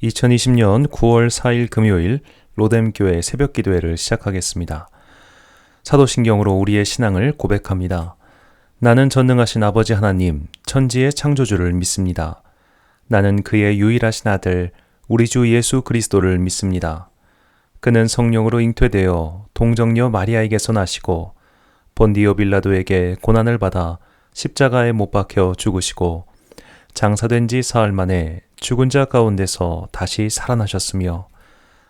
2020년 9월 4일 금요일 로뎀교회 새벽기도회를 시작하겠습니다. 사도신경으로 우리의 신앙을 고백합니다. 나는 전능하신 아버지 하나님, 천지의 창조주를 믿습니다. 나는 그의 유일하신 아들, 우리 주 예수 그리스도를 믿습니다. 그는 성령으로 잉태되어 동정녀 마리아에게서 나시고 본디오 빌라도에게 고난을 받아 십자가에 못 박혀 죽으시고 장사된 지 사흘 만에 죽은 자 가운데서 다시 살아나셨으며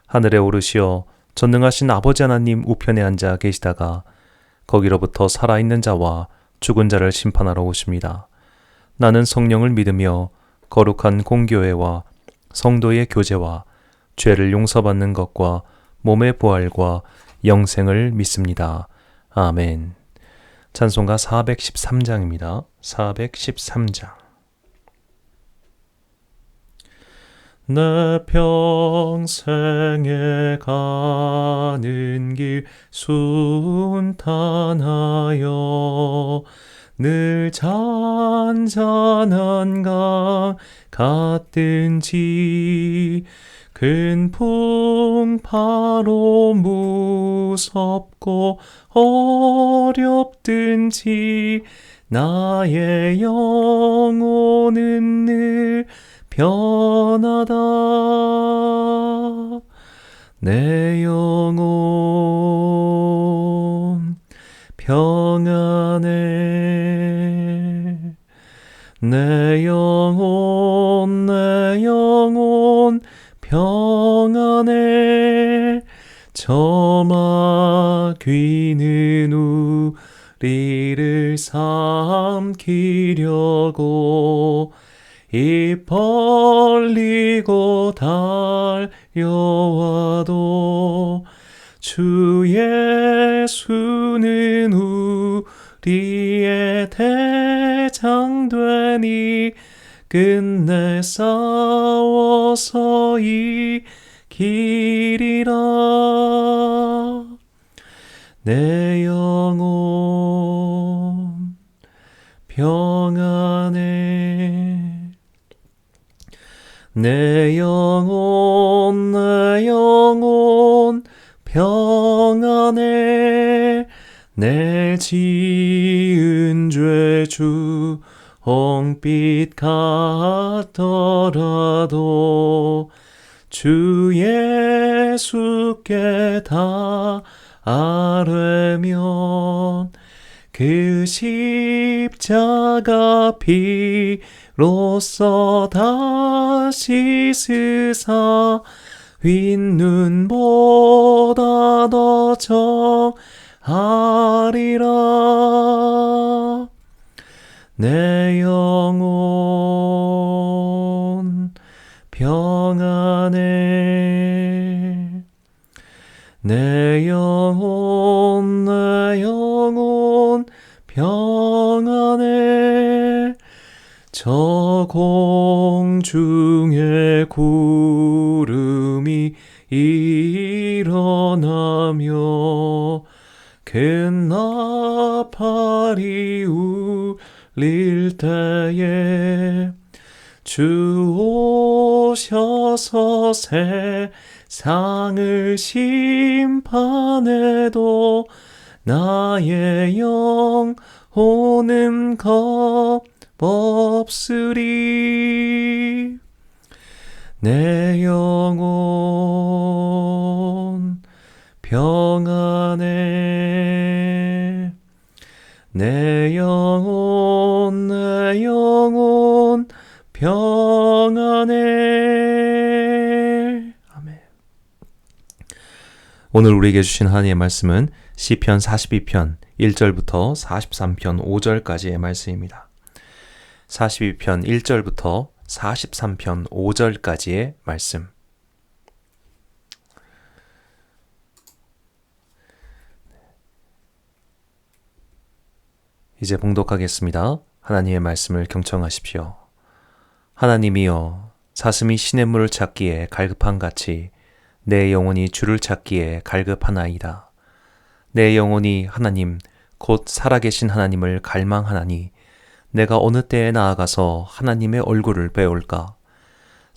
하늘에 오르시어 전능하신 아버지 하나님 우편에 앉아 계시다가 거기로부터 살아있는 자와 죽은 자를 심판하러 오십니다. 나는 성령을 믿으며 거룩한 공교회와 성도의 교제와 죄를 용서받는 것과 몸의 부활과 영생을 믿습니다. 아멘. 찬송가 413장입니다. 413장. 내 평생에 가는 길 순탄하여 늘 잔잔한 강 같든지 큰 풍파로 무섭고 어렵든지 나의 영혼은 늘 편하다. 내 영혼 평안해. 내 영혼 평안해. 저마 귀는 우리를 삼키려고 입 벌리고 달려와도 주 예수는 우리의 대장되니 끝내 싸워서 이기리라. 내 영혼 평안해. 내 영혼 평안해. 내 지은 죄 주홍빛 같더라도 주 예수께 다 아뢰면 그 십자가 피로써 다 씻으사 윗눈보다 더 정하리라. 내 영혼 평안해. 내 영혼 평안해. 저 공중에 구름이 일어나며 큰 나팔이 울릴 때에 주 오셔서 세상을 심판해도 나의 영혼은 겁없으리. 내 영혼 평안해. 내 영혼 평안해. 아멘. 오늘 우리에게 주신 하나님의 말씀은 시편 42편 1절부터 43편 5절까지의 말씀입니다. 42편 1절부터 43편 5절까지의 말씀. 이제 봉독하겠습니다. 하나님의 말씀을 경청하십시오. 하나님이여, 사슴이 시냇물을 찾기에 갈급한 같이 내 영혼이 주를 찾기에 갈급하나이다. 내 영혼이 하나님, 곧 살아계신 하나님을 갈망하나니 내가 어느 때에 나아가서 하나님의 얼굴을 배울까?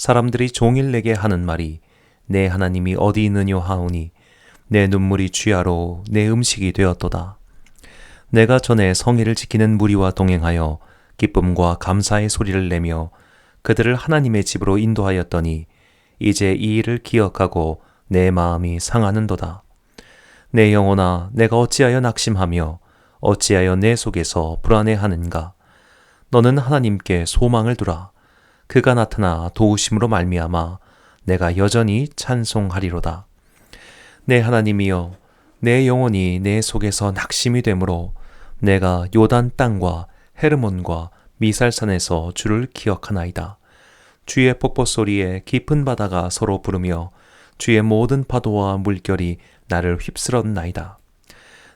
사람들이 종일 내게 하는 말이 내 하나님이 어디 있느냐 하오니 내 눈물이 쥐하로 내 음식이 되었도다. 내가 전에 성의를 지키는 무리와 동행하여 기쁨과 감사의 소리를 내며 그들을 하나님의 집으로 인도하였더니 이제 이 일을 기억하고 내 마음이 상하는도다. 내 영혼아, 내가 어찌하여 낙심하며 어찌하여 내 속에서 불안해하는가? 너는 하나님께 소망을 두라. 그가 나타나 도우심으로 말미암아 내가 여전히 찬송하리로다. 내 하나님이여, 내 영혼이 내 속에서 낙심이 되므로 내가 요단 땅과 헤르몬과 미살산에서 주를 기억하나이다. 주의 폭포 소리에 깊은 바다가 서로 부르며 주의 모든 파도와 물결이 나를 휩쓸었나이다.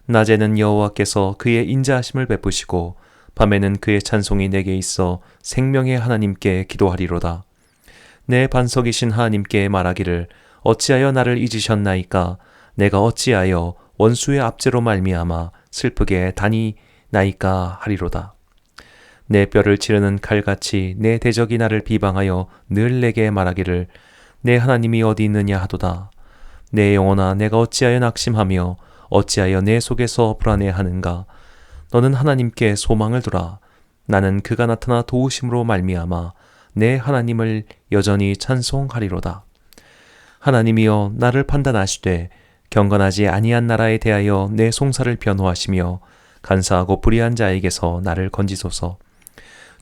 낮에는 여호와께서 그의 인자하심을 베푸시고 밤에는 그의 찬송이 내게 있어 생명의 하나님께 기도하리로다. 내 반석이신 하나님께 말하기를 어찌하여 나를 잊으셨나이까? 내가 어찌하여 원수의 압제로 말미암아 슬프게 다니나이까 하리로다. 내 뼈를 찌르는 칼같이 내 대적이 나를 비방하여 늘 내게 말하기를 내 하나님이 어디 있느냐 하도다. 내 영혼아, 내가 어찌하여 낙심하며 어찌하여 내 속에서 불안해하는가? 너는 하나님께 소망을 두라. 나는 그가 나타나 도우심으로 말미암아 내 하나님을 여전히 찬송하리로다. 하나님이여, 나를 판단하시되 경건하지 아니한 나라에 대하여 내 송사를 변호하시며 간사하고 불의한 자에게서 나를 건지소서.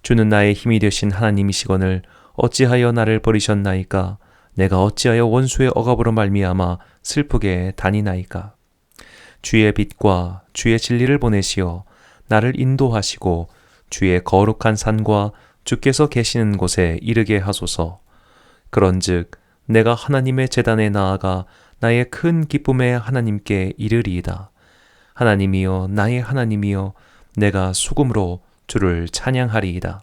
주는 나의 힘이 되신 하나님이시거늘 어찌하여 나를 버리셨나이까? 내가 어찌하여 원수의 억압으로 말미암아 슬프게 다니나이까? 주의 빛과 주의 진리를 보내시어 나를 인도하시고 주의 거룩한 산과 주께서 계시는 곳에 이르게 하소서. 그런즉 내가 하나님의 제단에 나아가 나의 큰 기쁨의 하나님께 이르리이다. 하나님이여, 나의 하나님이여, 내가 수금으로 주를 찬양하리이다.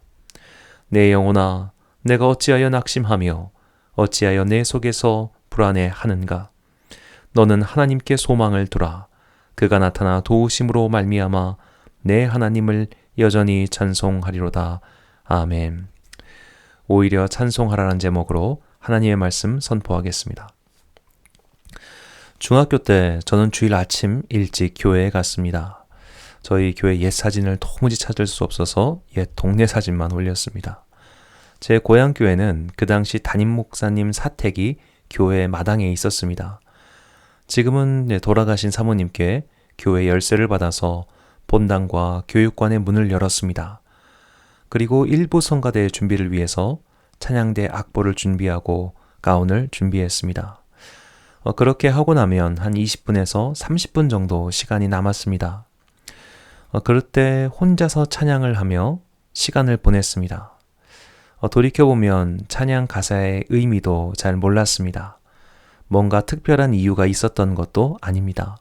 내 영혼아, 내가 어찌하여 낙심하며 어찌하여 내 속에서 불안해하는가? 너는 하나님께 소망을 두라. 그가 나타나 도우심으로 말미암아 내 하나님을 여전히 찬송하리로다. 아멘. 오히려 찬송하라는 제목으로 하나님의 말씀 선포하겠습니다. 중학교 때 저는 주일 아침 일찍 교회에 갔습니다. 저희 교회 옛 사진을 도무지 찾을 수 없어서 옛 동네 사진만 올렸습니다. 제 고향 교회는 그 당시 담임 목사님 사택이 교회 마당에 있었습니다. 지금은 돌아가신 사모님께 교회 열쇠를 받아서 본당과 교육관의 문을 열었습니다. 그리고 일부 성가대 준비를 위해서 찬양대 악보를 준비하고 가운을 준비했습니다. 그렇게 하고 나면 한 20분에서 30분 정도 시간이 남았습니다. 그럴 때 혼자서 찬양을 하며 시간을 보냈습니다. 돌이켜보면 찬양 가사의 의미도 잘 몰랐습니다. 뭔가 특별한 이유가 있었던 것도 아닙니다.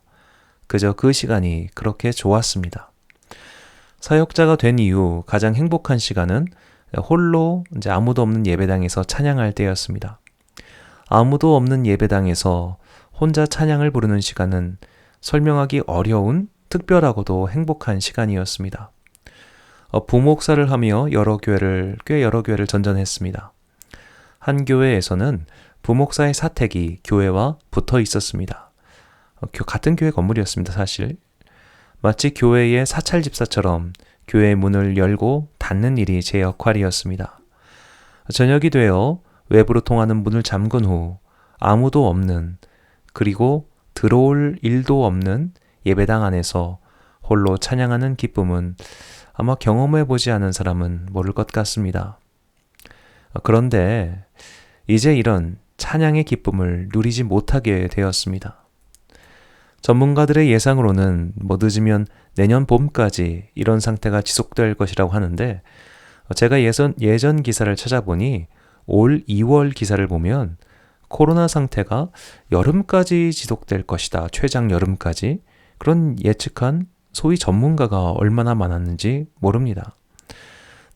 그저 그 시간이 그렇게 좋았습니다. 사역자가 된 이후 가장 행복한 시간은 홀로 아무도 없는 예배당에서 찬양할 때였습니다. 아무도 없는 예배당에서 혼자 찬양을 부르는 시간은 설명하기 어려운 특별하고도 행복한 시간이었습니다. 부목사를 하며 꽤 여러 교회를 전전했습니다. 한 교회에서는 부목사의 사택이 교회와 붙어 있었습니다. 같은 교회 건물이었습니다, 사실. 마치 교회의 사찰 집사처럼 교회의 문을 열고 닫는 일이 제 역할이었습니다. 저녁이 되어 외부로 통하는 문을 잠근 후 아무도 없는, 그리고 들어올 일도 없는 예배당 안에서 홀로 찬양하는 기쁨은 아마 경험해보지 않은 사람은 모를 것 같습니다. 그런데 이제 이런 찬양의 기쁨을 누리지 못하게 되었습니다. 전문가들의 예상으로는 늦으면 내년 봄까지 이런 상태가 지속될 것이라고 하는데, 제가 예전 기사를 찾아보니 올 2월 기사를 보면 코로나 상태가 여름까지 지속될 것이다. 최장 여름까지. 그런 예측한 소위 전문가가 얼마나 많았는지 모릅니다.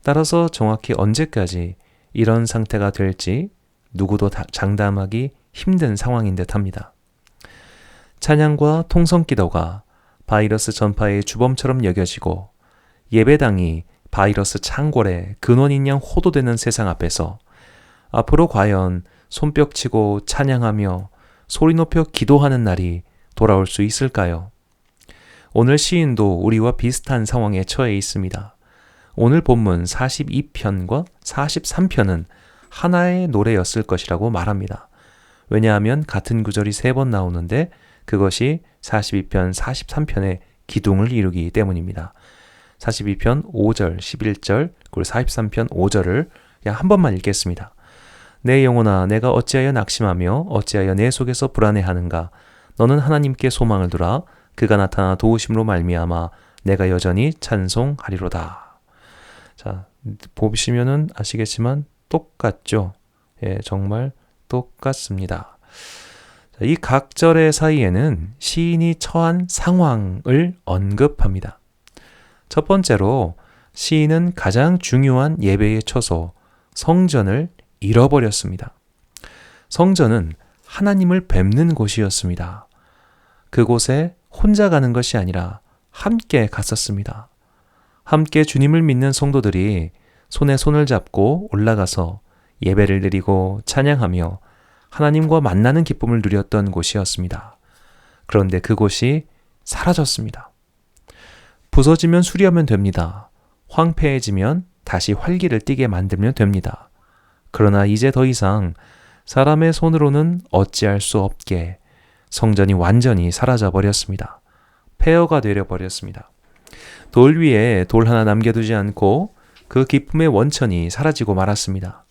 따라서 정확히 언제까지 이런 상태가 될지 누구도 장담하기 힘든 상황인 듯 합니다. 찬양과 통성기도가 바이러스 전파의 주범처럼 여겨지고 예배당이 바이러스 창궐의 근원인 양 호도되는 세상 앞에서 앞으로 과연 손뼉치고 찬양하며 소리 높여 기도하는 날이 돌아올 수 있을까요? 오늘 시인도 우리와 비슷한 상황에 처해 있습니다. 오늘 본문 42편과 43편은 하나의 노래였을 것이라고 말합니다. 왜냐하면 같은 구절이 3번 나오는데 그것이 42편, 43편의 기둥을 이루기 때문입니다. 42편 5절, 11절, 그리고 43편 5절을 그냥 한 번만 읽겠습니다. 내 영혼아, 내가 어찌하여 낙심하며 어찌하여 내 속에서 불안해하는가? 너는 하나님께 소망을 두라. 그가 나타나 도우심으로 말미암아 내가 여전히 찬송하리로다. 자, 보시면은 아시겠지만 똑같죠? 예, 정말 똑같습니다. 이 각 절의 사이에는 시인이 처한 상황을 언급합니다. 첫 번째로 시인은 가장 중요한 예배의 처소, 성전을 잃어버렸습니다. 성전은 하나님을 뵙는 곳이었습니다. 그곳에 혼자 가는 것이 아니라 함께 갔었습니다. 함께 주님을 믿는 성도들이 손에 손을 잡고 올라가서 예배를 드리고 찬양하며 하나님과 만나는 기쁨을 누렸던 곳이었습니다. 그런데 그곳이 사라졌습니다. 부서지면 수리하면 됩니다. 황폐해지면 다시 활기를 띠게 만들면 됩니다. 그러나 이제 더 이상 사람의 손으로는 어찌할 수 없게 성전이 완전히 사라져 버렸습니다. 폐허가 되려 버렸습니다. 돌 위에 돌 하나 남겨두지 않고 그 기쁨의 원천이 사라지고 말았습니다.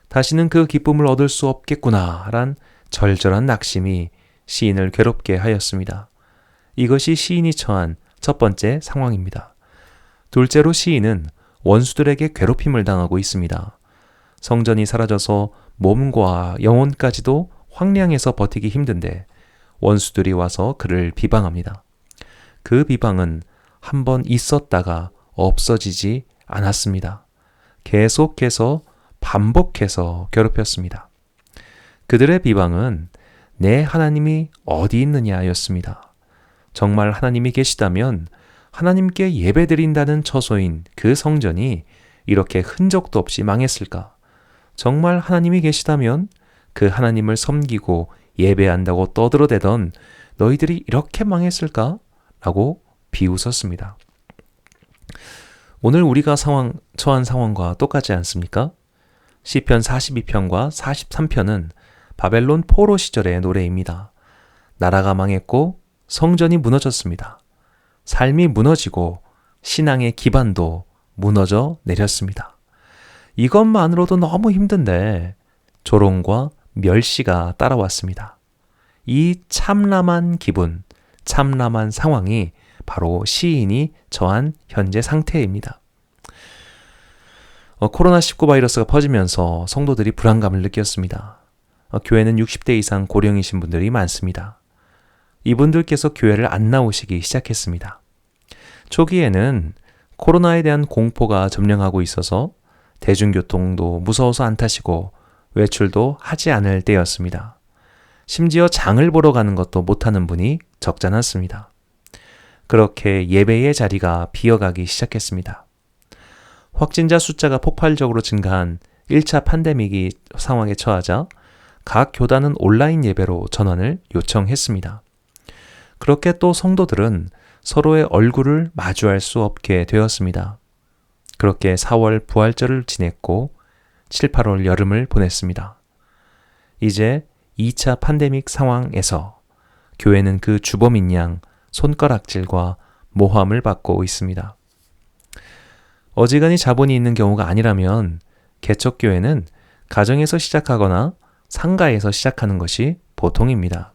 다시는 그 기쁨을 얻을 수 없겠구나란 절절한 낙심이 시인을 괴롭게 하였습니다. 이것이 시인이 처한 첫 번째 상황입니다. 둘째로 시인은 원수들에게 괴롭힘을 당하고 있습니다. 성전이 사라져서 몸과 영혼까지도 황량해서 버티기 힘든데 원수들이 와서 그를 비방합니다. 그 비방은 한번 있었다가 없어지지 않았습니다. 계속해서 반복해서 괴롭혔습니다. 그들의 비방은 내 하나님이 어디 있느냐였습니다. 정말 하나님이 계시다면 하나님께 예배드린다는 처소인 그 성전이 이렇게 흔적도 없이 망했을까? 정말 하나님이 계시다면 그 하나님을 섬기고 예배한다고 떠들어대던 너희들이 이렇게 망했을까? 라고 비웃었습니다. 오늘 우리가 처한 상황과 똑같지 않습니까? 시편 42편과 43편은 바벨론 포로 시절의 노래입니다. 나라가 망했고 성전이 무너졌습니다. 삶이 무너지고 신앙의 기반도 무너져 내렸습니다. 이것만으로도 너무 힘든데 조롱과 멸시가 따라왔습니다. 이 참람한 기분, 참람한 상황이 바로 시인이 처한 현재 상태입니다. 코로나19 바이러스가 퍼지면서 성도들이 불안감을 느꼈습니다. 교회는 60대 이상 고령이신 분들이 많습니다. 이분들께서 교회를 안 나오시기 시작했습니다. 초기에는 코로나에 대한 공포가 점령하고 있어서 대중교통도 무서워서 안 타시고 외출도 하지 않을 때였습니다. 심지어 장을 보러 가는 것도 못하는 분이 적지 않았습니다. 그렇게 예배의 자리가 비어가기 시작했습니다. 확진자 숫자가 폭발적으로 증가한 1차 팬데믹이 상황에 처하자 각 교단은 온라인 예배로 전환을 요청했습니다. 그렇게 또 성도들은 서로의 얼굴을 마주할 수 없게 되었습니다. 그렇게 4월 부활절을 지냈고 7, 8월 여름을 보냈습니다. 이제 2차 팬데믹 상황에서 교회는 그 주범인 양 손가락질과 모함을 받고 있습니다. 어지간히 자본이 있는 경우가 아니라면 개척교회는 가정에서 시작하거나 상가에서 시작하는 것이 보통입니다.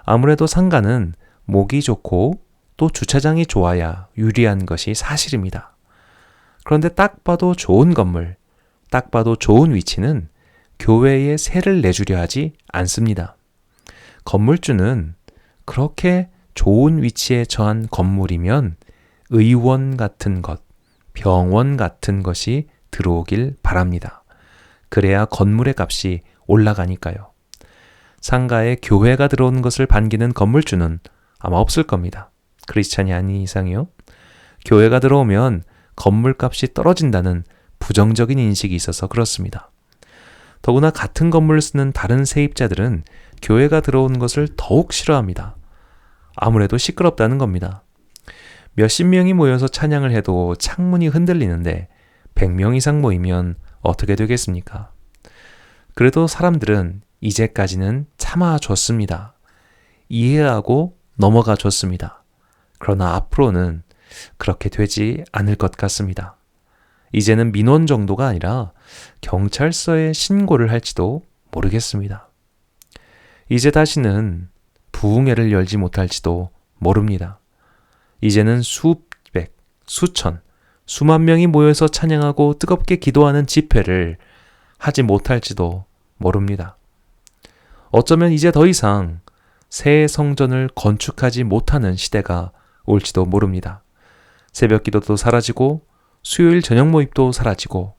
아무래도 상가는 목이 좋고 또 주차장이 좋아야 유리한 것이 사실입니다. 그런데 딱 봐도 좋은 건물, 딱 봐도 좋은 위치는 교회에 세를 내주려 하지 않습니다. 건물주는 그렇게 좋은 위치에 처한 건물이면 의원 같은 것, 병원 같은 것이 들어오길 바랍니다. 그래야 건물의 값이 올라가니까요. 상가에 교회가 들어오는 것을 반기는 건물주는 아마 없을 겁니다. 크리스찬이 아닌 이상이요. 교회가 들어오면 건물값이 떨어진다는 부정적인 인식이 있어서 그렇습니다. 더구나 같은 건물을 쓰는 다른 세입자들은 교회가 들어오는 것을 더욱 싫어합니다. 아무래도 시끄럽다는 겁니다. 몇십 명이 모여서 찬양을 해도 창문이 흔들리는데 100명 이상 모이면 어떻게 되겠습니까? 그래도 사람들은 이제까지는 참아줬습니다. 이해하고 넘어가줬습니다. 그러나 앞으로는 그렇게 되지 않을 것 같습니다. 이제는 민원 정도가 아니라 경찰서에 신고를 할지도 모르겠습니다. 이제 다시는 부흥회를 열지 못할지도 모릅니다. 이제는 수백, 수천, 수만 명이 모여서 찬양하고 뜨겁게 기도하는 집회를 하지 못할지도 모릅니다. 어쩌면 이제 더 이상 새 성전을 건축하지 못하는 시대가 올지도 모릅니다. 새벽 기도도 사라지고 수요일 저녁 모임도 사라지고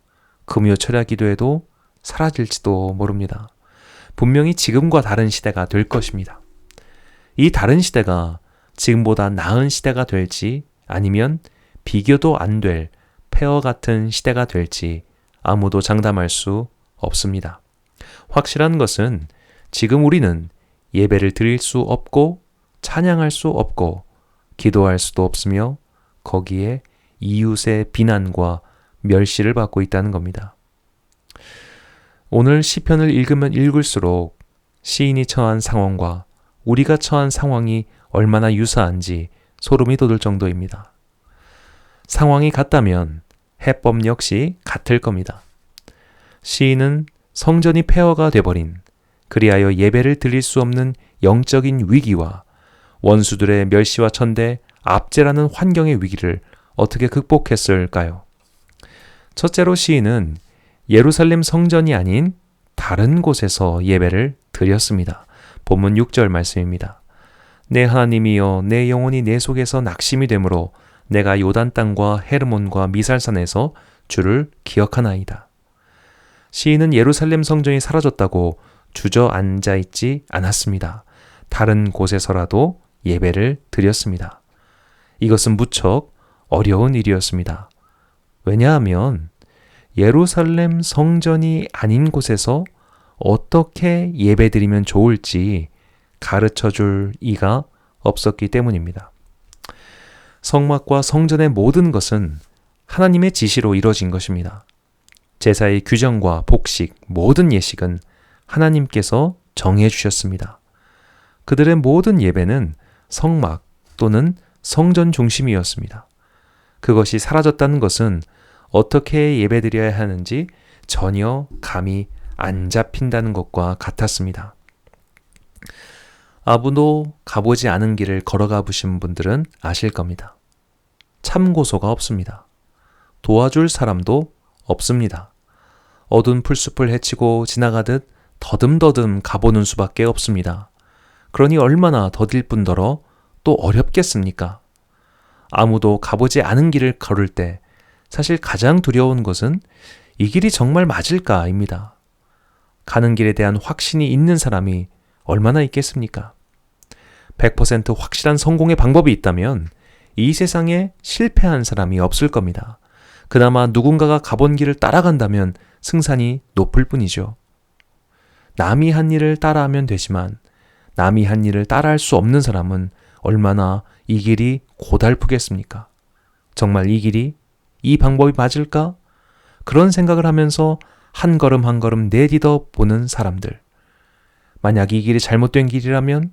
금요 철야 기도회도 사라질지도 모릅니다. 분명히 지금과 다른 시대가 될 것입니다. 이 다른 시대가 지금보다 나은 시대가 될지 아니면 비교도 안 될 폐허 같은 시대가 될지 아무도 장담할 수 없습니다. 확실한 것은 지금 우리는 예배를 드릴 수 없고 찬양할 수 없고 기도할 수도 없으며 거기에 이웃의 비난과 멸시를 받고 있다는 겁니다. 오늘 시편을 읽으면 읽을수록 시인이 처한 상황과 우리가 처한 상황이 얼마나 유사한지 소름이 돋을 정도입니다. 상황이 같다면 해법 역시 같을 겁니다. 시인은 성전이 폐허가 돼버린 그리하여 예배를 드릴 수 없는 영적인 위기와 원수들의 멸시와 천대, 압제라는 환경의 위기를 어떻게 극복했을까요? 첫째로 시인은 예루살렘 성전이 아닌 다른 곳에서 예배를 드렸습니다. 본문 6절 말씀입니다. 내 하나님이여 내 영혼이 내 속에서 낙심이 되므로 내가 요단 땅과 헤르몬과 미살산에서 주를 기억하나이다. 시인은 예루살렘 성전이 사라졌다고 주저앉아 있지 않았습니다. 다른 곳에서라도 예배를 드렸습니다. 이것은 무척 어려운 일이었습니다. 왜냐하면 예루살렘 성전이 아닌 곳에서 어떻게 예배드리면 좋을지 가르쳐 줄 이가 없었기 때문입니다. 성막과 성전의 모든 것은 하나님의 지시로 이루어진 것입니다. 제사의 규정과 복식, 모든 예식은 하나님께서 정해 주셨습니다. 그들의 모든 예배는 성막 또는 성전 중심이었습니다. 그것이 사라졌다는 것은 어떻게 예배드려야 하는지 전혀 감이 안 잡힌다는 것과 같았습니다. 아무도 가보지 않은 길을 걸어가 보신 분들은 아실 겁니다. 참고소가 없습니다. 도와줄 사람도 없습니다. 어두운 풀숲을 헤치고 지나가듯 더듬더듬 가보는 수밖에 없습니다. 그러니 얼마나 더딜 뿐더러 또 어렵겠습니까? 아무도 가보지 않은 길을 걸을 때 사실 가장 두려운 것은 이 길이 정말 맞을까입니다. 가는 길에 대한 확신이 있는 사람이 얼마나 있겠습니까? 100% 확실한 성공의 방법이 있다면 이 세상에 실패한 사람이 없을 겁니다. 그나마 누군가가 가본 길을 따라간다면 승산이 높을 뿐이죠. 남이 한 일을 따라하면 되지만 남이 한 일을 따라할 수 없는 사람은 얼마나 이 길이 고달프겠습니까? 정말 이 길이, 이 방법이 맞을까? 그런 생각을 하면서 한 걸음 한 걸음 내디뎌 보는 사람들. 만약 이 길이 잘못된 길이라면,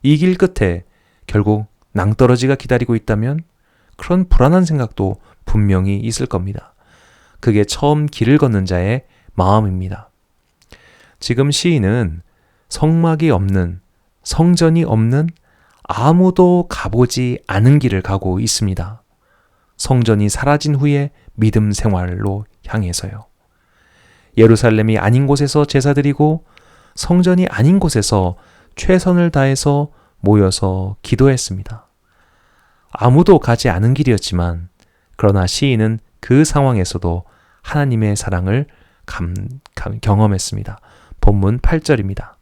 이 길 끝에 결국 낭떠러지가 기다리고 있다면 그런 불안한 생각도 분명히 있을 겁니다. 그게 처음 길을 걷는 자의 마음입니다. 지금 시인은 성막이 없는, 성전이 없는 아무도 가보지 않은 길을 가고 있습니다. 성전이 사라진 후에 믿음 생활로 향해서요. 예루살렘이 아닌 곳에서 제사드리고 성전이 아닌 곳에서 최선을 다해서 모여서 기도했습니다. 아무도 가지 않은 길이었지만 그러나 시인은 그 상황에서도 하나님의 사랑을 경험했습니다. 본문 8절입니다.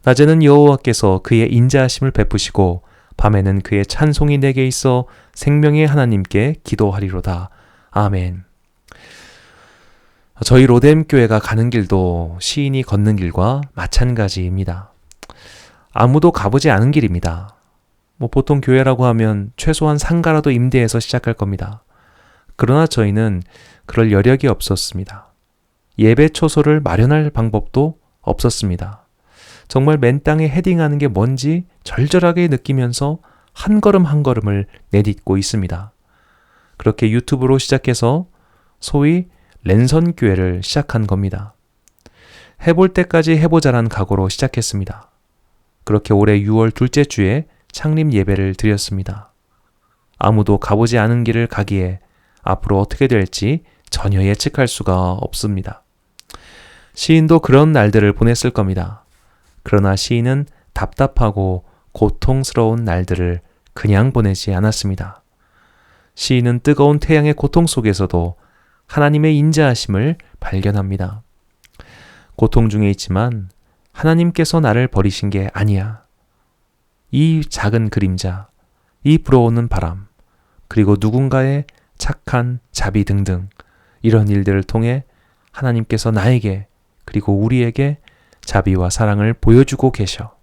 낮에는 여호와께서 그의 인자하심을 베푸시고 밤에는 그의 찬송이 내게 있어 생명의 하나님께 기도하리로다. 아멘. 저희 로뎀 교회가 가는 길도 시인이 걷는 길과 마찬가지입니다. 아무도 가보지 않은 길입니다. 보통 교회라고 하면 최소한 상가라도 임대해서 시작할 겁니다. 그러나 저희는 그럴 여력이 없었습니다. 예배 초소를 마련할 방법도 없었습니다. 정말 맨 땅에 헤딩하는 게 뭔지 절절하게 느끼면서 한 걸음 한 걸음을 내딛고 있습니다. 그렇게 유튜브로 시작해서 소위 랜선 교회를 시작한 겁니다. 해볼 때까지 해보자란 각오로 시작했습니다. 그렇게 올해 6월 둘째 주에 창립 예배를 드렸습니다. 아무도 가보지 않은 길을 가기에 앞으로 어떻게 될지 전혀 예측할 수가 없습니다. 시인도 그런 날들을 보냈을 겁니다. 그러나 시인은 답답하고 고통스러운 날들을 그냥 보내지 않았습니다. 시인은 뜨거운 태양의 고통 속에서도 하나님의 인자하심을 발견합니다. 고통 중에 있지만 하나님께서 나를 버리신 게 아니야. 이 작은 그림자, 이 불어오는 바람, 그리고 누군가의 착한 자비 등등 이런 일들을 통해 하나님께서 나에게 그리고 우리에게 자비와 사랑을 보여주고 계셔.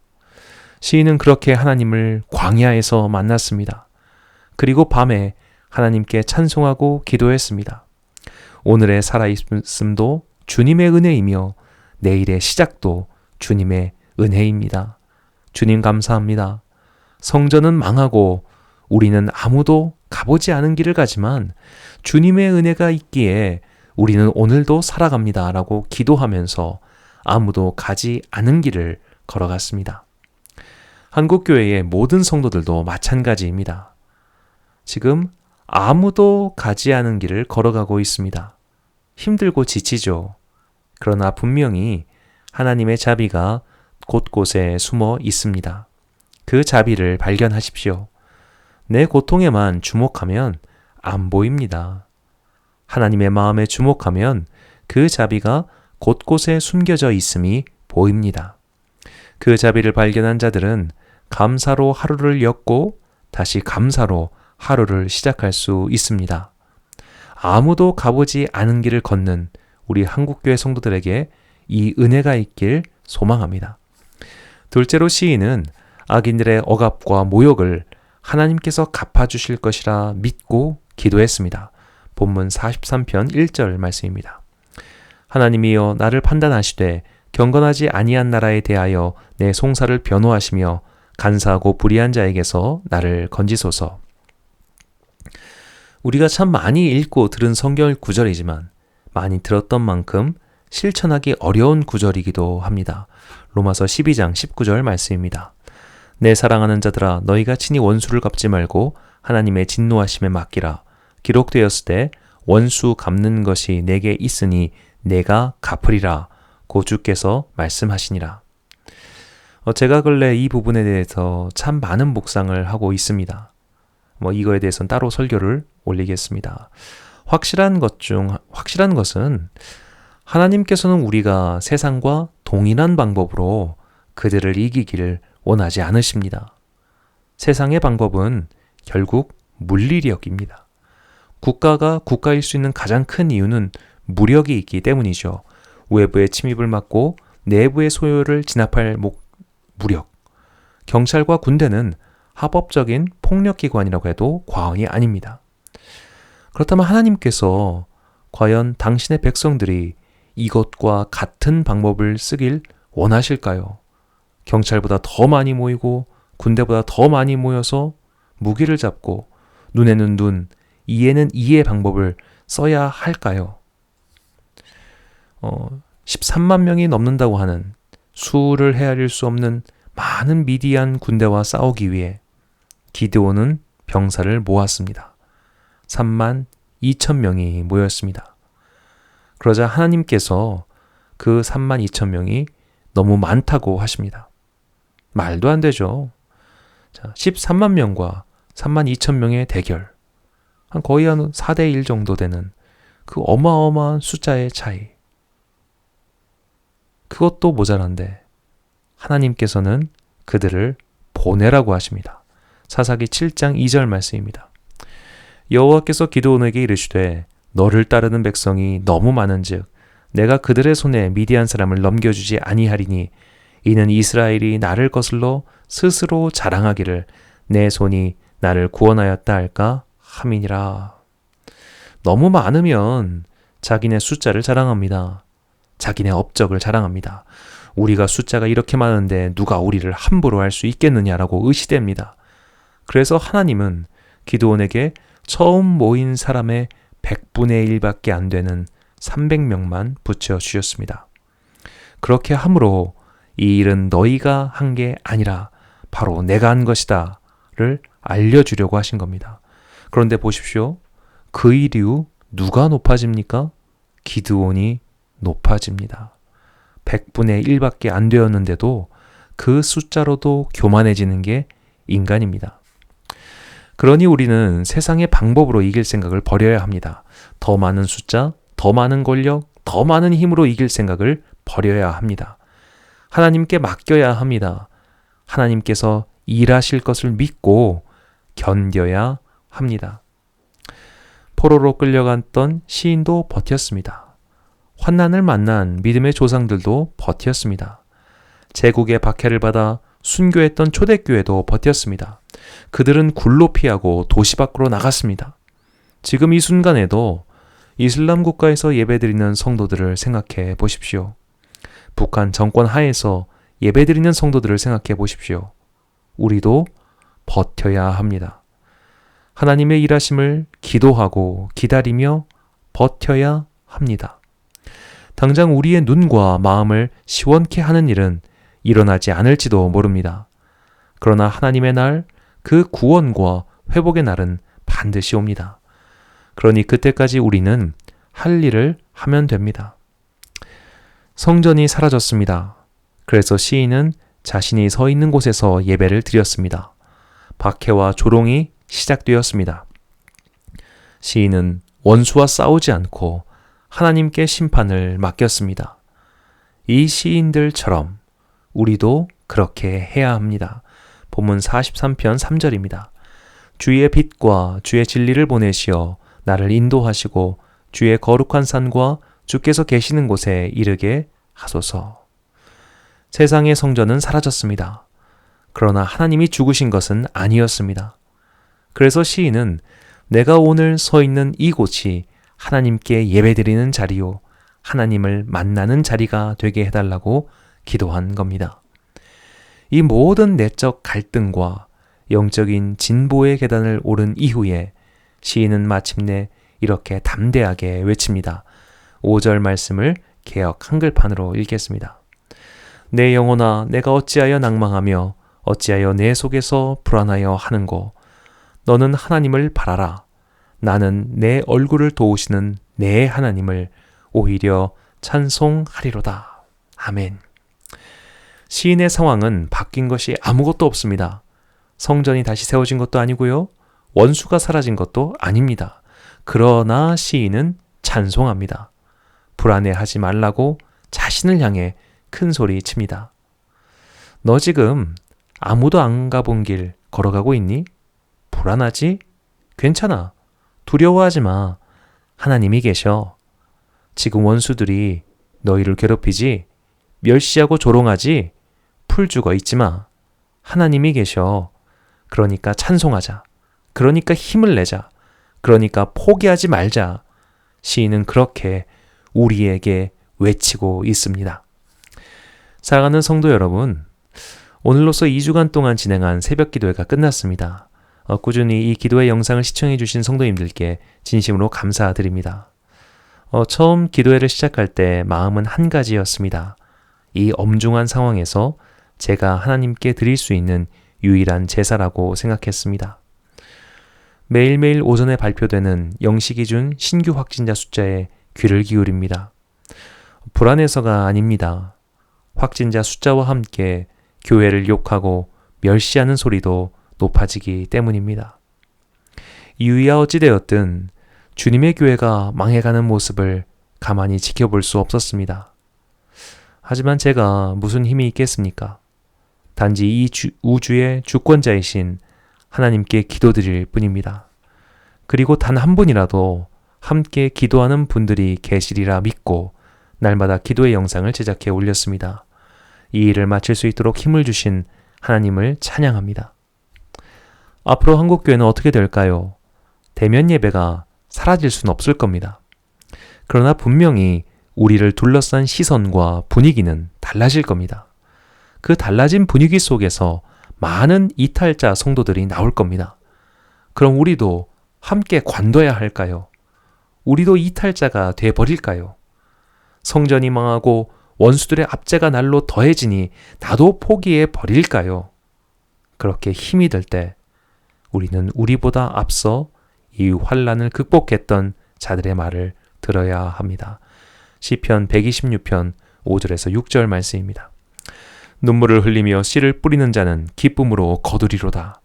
시인은 그렇게 하나님을 광야에서 만났습니다. 그리고 밤에 하나님께 찬송하고 기도했습니다. 오늘의 살아있음도 주님의 은혜이며 내일의 시작도 주님의 은혜입니다. 주님 감사합니다. 성전은 망하고 우리는 아무도 가보지 않은 길을 가지만 주님의 은혜가 있기에 우리는 오늘도 살아갑니다. 라고 기도하면서 아무도 가지 않은 길을 걸어갔습니다. 한국교회의 모든 성도들도 마찬가지입니다. 지금 아무도 가지 않은 길을 걸어가고 있습니다. 힘들고 지치죠. 그러나 분명히 하나님의 자비가 곳곳에 숨어 있습니다. 그 자비를 발견하십시오. 내 고통에만 주목하면 안 보입니다. 하나님의 마음에 주목하면 그 자비가 곳곳에 숨겨져 있음이 보입니다. 그 자비를 발견한 자들은 감사로 하루를 엮고 다시 감사로 하루를 시작할 수 있습니다. 아무도 가보지 않은 길을 걷는 우리 한국교회 성도들에게 이 은혜가 있길 소망합니다. 둘째로 시인은 악인들의 억압과 모욕을 하나님께서 갚아주실 것이라 믿고 기도했습니다. 본문 43편 1절 말씀입니다. 하나님이여 나를 판단하시되 경건하지 아니한 나라에 대하여 내 송사를 변호하시며 간사하고 불의한 자에게서 나를 건지소서. 우리가 참 많이 읽고 들은 성경 구절이지만 많이 들었던 만큼 실천하기 어려운 구절이기도 합니다. 로마서 12장 19절 말씀입니다. 내 사랑하는 자들아 너희가 친히 원수를 갚지 말고 하나님의 진노하심에 맡기라. 기록되었을 때 원수 갚는 것이 내게 있으니 내가 갚으리라. 고 주께서 말씀하시니라. 제가 근래 이 부분에 대해서 참 많은 묵상을 하고 있습니다. 이거에 대해서는 따로 설교를 올리겠습니다. 확실한 것은 하나님께서는 우리가 세상과 동일한 방법으로 그들을 이기기를 원하지 않으십니다. 세상의 방법은 결국 물리력입니다. 국가가 국가일 수 있는 가장 큰 이유는 무력이 있기 때문이죠. 외부의 침입을 막고 내부의 소요를 진압할 무력. 경찰과 군대는 합법적인 폭력기관이라고 해도 과언이 아닙니다. 그렇다면 하나님께서 과연 당신의 백성들이 이것과 같은 방법을 쓰길 원하실까요? 경찰보다 더 많이 모이고 군대보다 더 많이 모여서 무기를 잡고 눈에는 눈, 이에는 이의 방법을 써야 할까요? 13만 명이 넘는다고 하는 수를 헤아릴 수 없는 많은 미디안 군대와 싸우기 위해 기드온은 병사를 모았습니다. 3만 2천 명이 모였습니다. 그러자 하나님께서 그 3만 2천 명이 너무 많다고 하십니다. 말도 안 되죠. 13만 명과 3만 2천 명의 대결. 거의 한 4대 1 정도 되는 그 어마어마한 숫자의 차이. 그것도 모자란데 하나님께서는 그들을 보내라고 하십니다. 사사기 7장 2절 말씀입니다. 여호와께서 기드온에게 이르시되 너를 따르는 백성이 너무 많은즉 내가 그들의 손에 미디안 사람을 넘겨주지 아니하리니 이는 이스라엘이 나를 거슬러 스스로 자랑하기를 내 손이 나를 구원하였다 할까 함이니라. 너무 많으면 자기네 숫자를 자랑합니다. 자기네 업적을 자랑합니다. 우리가 숫자가 이렇게 많은데 누가 우리를 함부로 할 수 있겠느냐라고 의시됩니다. 그래서 하나님은 기드온에게 처음 모인 사람의 100분의 1밖에 안 되는 300명만 붙여주셨습니다. 그렇게 함으로 이 일은 너희가 한 게 아니라 바로 내가 한 것이다 를 알려주려고 하신 겁니다. 그런데 보십시오. 그 일 이후 누가 높아집니까? 기드온이 높아집니다. 100분의 1밖에 안 되었는데도 그 숫자로도 교만해지는 게 인간입니다. 그러니 우리는 세상의 방법으로 이길 생각을 버려야 합니다. 더 많은 숫자, 더 많은 권력, 더 많은 힘으로 이길 생각을 버려야 합니다. 하나님께 맡겨야 합니다. 하나님께서 일하실 것을 믿고 견뎌야 합니다. 포로로 끌려갔던 시인도 버텼습니다. 환난을 만난 믿음의 조상들도 버텼습니다. 제국의 박해를 받아 순교했던 초대교회도 버텼습니다. 그들은 굴로 피하고 도시 밖으로 나갔습니다. 지금 이 순간에도 이슬람 국가에서 예배드리는 성도들을 생각해 보십시오. 북한 정권 하에서 예배드리는 성도들을 생각해 보십시오. 우리도 버텨야 합니다. 하나님의 일하심을 기도하고 기다리며 버텨야 합니다. 당장 우리의 눈과 마음을 시원케 하는 일은 일어나지 않을지도 모릅니다. 그러나 하나님의 날, 그 구원과 회복의 날은 반드시 옵니다. 그러니 그때까지 우리는 할 일을 하면 됩니다. 성전이 사라졌습니다. 그래서 시인은 자신이 서 있는 곳에서 예배를 드렸습니다. 박해와 조롱이 시작되었습니다. 시인은 원수와 싸우지 않고 하나님께 심판을 맡겼습니다. 이 시인들처럼 우리도 그렇게 해야 합니다. 본문 43편 3절입니다. 주의 빛과 주의 진리를 보내시어 나를 인도하시고 주의 거룩한 산과 주께서 계시는 곳에 이르게 하소서. 세상의 성전은 사라졌습니다. 그러나 하나님이 죽으신 것은 아니었습니다. 그래서 시인은 내가 오늘 서 있는 이곳이 하나님께 예배드리는 자리요, 하나님을 만나는 자리가 되게 해달라고 기도한 겁니다. 이 모든 내적 갈등과 영적인 진보의 계단을 오른 이후에 시인은 마침내 이렇게 담대하게 외칩니다. 5절 말씀을 개역 한글판으로 읽겠습니다. 내 영혼아, 내가 어찌하여 낭망하며 어찌하여 내 속에서 불안하여 하는고. 너는 하나님을 바라라. 나는 내 얼굴을 도우시는 내 하나님을 오히려 찬송하리로다. 아멘. 시인의 상황은 바뀐 것이 아무것도 없습니다. 성전이 다시 세워진 것도 아니고요. 원수가 사라진 것도 아닙니다. 그러나 시인은 찬송합니다. 불안해하지 말라고 자신을 향해 큰 소리 칩니다. 너 지금 아무도 안 가본 길 걸어가고 있니? 불안하지? 괜찮아. 두려워하지 마. 하나님이 계셔. 지금 원수들이 너희를 괴롭히지? 멸시하고 조롱하지? 풀 죽어 있지 마. 하나님이 계셔. 그러니까 찬송하자. 그러니까 힘을 내자. 그러니까 포기하지 말자. 시인은 그렇게 우리에게 외치고 있습니다. 사랑하는 성도 여러분, 오늘로써 2주간 동안 진행한 새벽 기도회가 끝났습니다. 꾸준히 이 기도회 영상을 시청해 주신 성도님들께 진심으로 감사드립니다. 처음 기도회를 시작할 때 마음은 한 가지였습니다. 이 엄중한 상황에서 제가 하나님께 드릴 수 있는 유일한 제사라고 생각했습니다. 매일매일 오전에 발표되는 영시기준 신규 확진자 숫자에 귀를 기울입니다. 불안해서가 아닙니다. 확진자 숫자와 함께 교회를 욕하고 멸시하는 소리도 높아지기 때문입니다. 이유야 어찌되었든 주님의 교회가 망해가는 모습을 가만히 지켜볼 수 없었습니다. 하지만 제가 무슨 힘이 있겠습니까? 단지 이 우주의 주권자이신 하나님께 기도드릴 뿐입니다. 그리고 단 한 분이라도 함께 기도하는 분들이 계시리라 믿고 날마다 기도의 영상을 제작해 올렸습니다. 이 일을 마칠 수 있도록 힘을 주신 하나님을 찬양합니다. 앞으로 한국교회는 어떻게 될까요? 대면 예배가 사라질 수는 없을 겁니다. 그러나 분명히 우리를 둘러싼 시선과 분위기는 달라질 겁니다. 그 달라진 분위기 속에서 많은 이탈자 성도들이 나올 겁니다. 그럼 우리도 함께 관둬야 할까요? 우리도 이탈자가 돼버릴까요? 성전이 망하고 원수들의 압제가 날로 더해지니 나도 포기해 버릴까요? 그렇게 힘이 들 때 우리는 우리보다 앞서 이 환난을 극복했던 자들의 말을 들어야 합니다. 시편 126편 5절에서 6절 말씀입니다. 눈물을 흘리며 씨를 뿌리는 자는 기쁨으로 거두리로다.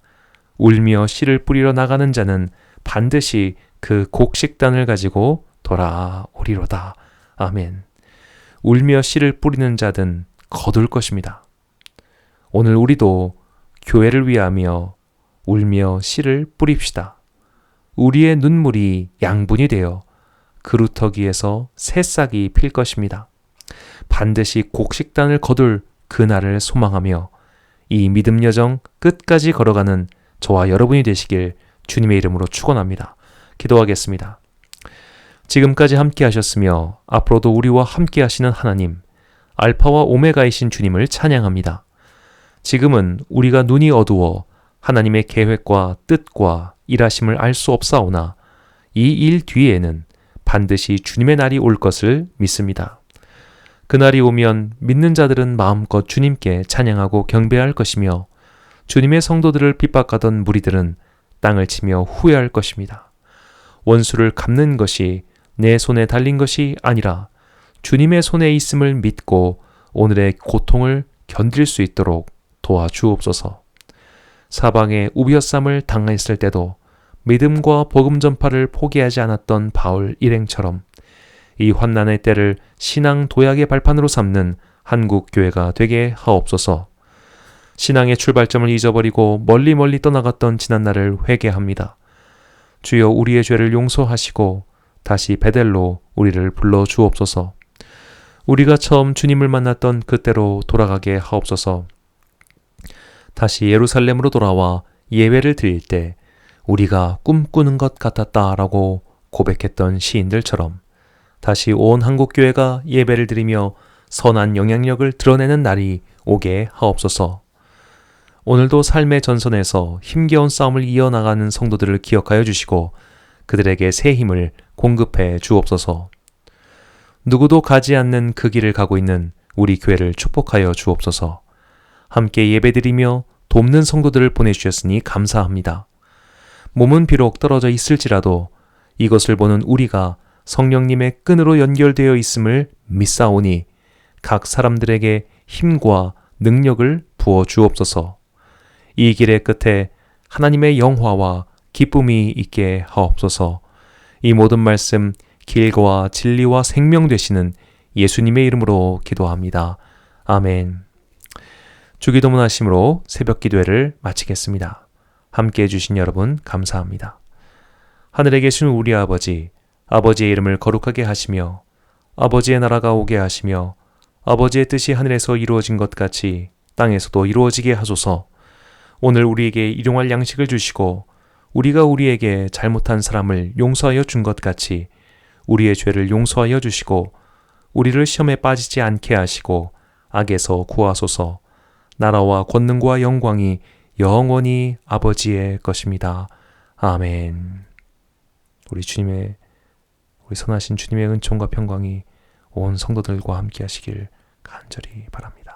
울며 씨를 뿌리러 나가는 자는 반드시 그 곡식단을 가지고 돌아오리로다. 아멘. 울며 씨를 뿌리는 자든 거둘 것입니다. 오늘 우리도 교회를 위하며 울며 씨를 뿌립시다. 우리의 눈물이 양분이 되어 그루터기에서 새싹이 필 것입니다. 반드시 곡식단을 거둘 그날을 소망하며 이 믿음 여정 끝까지 걸어가는 저와 여러분이 되시길 주님의 이름으로 축원합니다. 기도하겠습니다. 지금까지 함께 하셨으며 앞으로도 우리와 함께 하시는 하나님, 알파와 오메가이신 주님을 찬양합니다. 지금은 우리가 눈이 어두워 하나님의 계획과 뜻과 일하심을 알 수 없사오나 이 일 뒤에는 반드시 주님의 날이 올 것을 믿습니다. 그날이 오면 믿는 자들은 마음껏 주님께 찬양하고 경배할 것이며 주님의 성도들을 핍박하던 무리들은 땅을 치며 후회할 것입니다. 원수를 갚는 것이 내 손에 달린 것이 아니라 주님의 손에 있음을 믿고 오늘의 고통을 견딜 수 있도록 도와주옵소서. 사방에 우벼쌈을 당했을 때도 믿음과 복음 전파를 포기하지 않았던 바울 일행처럼 이 환난의 때를 신앙 도약의 발판으로 삼는 한국 교회가 되게 하옵소서. 신앙의 출발점을 잊어버리고 멀리 떠나갔던 지난날을 회개합니다. 주여 우리의 죄를 용서하시고 다시 베델로 우리를 불러주옵소서. 우리가 처음 주님을 만났던 그때로 돌아가게 하옵소서. 다시 예루살렘으로 돌아와 예배를 드릴 때 우리가 꿈꾸는 것 같았다라고 고백했던 시인들처럼 다시 온 한국교회가 예배를 드리며 선한 영향력을 드러내는 날이 오게 하옵소서. 오늘도 삶의 전선에서 힘겨운 싸움을 이어나가는 성도들을 기억하여 주시고 그들에게 새 힘을 공급해 주옵소서. 누구도 가지 않는 그 길을 가고 있는 우리 교회를 축복하여 주옵소서. 함께 예배드리며 돕는 성도들을 보내주셨으니 감사합니다. 몸은 비록 떨어져 있을지라도 이것을 보는 우리가 성령님의 끈으로 연결되어 있음을 믿사오니 각 사람들에게 힘과 능력을 부어 주옵소서. 이 길의 끝에 하나님의 영화와 기쁨이 있게 하옵소서. 이 모든 말씀 길과 진리와 생명 되시는 예수님의 이름으로 기도합니다. 아멘. 주기도문 하심으로 새벽 기도회를 마치겠습니다. 함께 해주신 여러분 감사합니다. 하늘에 계신 우리 아버지, 아버지의 이름을 거룩하게 하시며 아버지의 나라가 오게 하시며 아버지의 뜻이 하늘에서 이루어진 것 같이 땅에서도 이루어지게 하소서. 오늘 우리에게 일용할 양식을 주시고 우리가 우리에게 잘못한 사람을 용서하여 준 것 같이 우리의 죄를 용서하여 주시고 우리를 시험에 빠지지 않게 하시고 악에서 구하소서. 나라와 권능과 영광이 영원히 아버지의 것입니다. 아멘. 우리 선하신 주님의 은총과 평강이 온 성도들과 함께 하시길 간절히 바랍니다.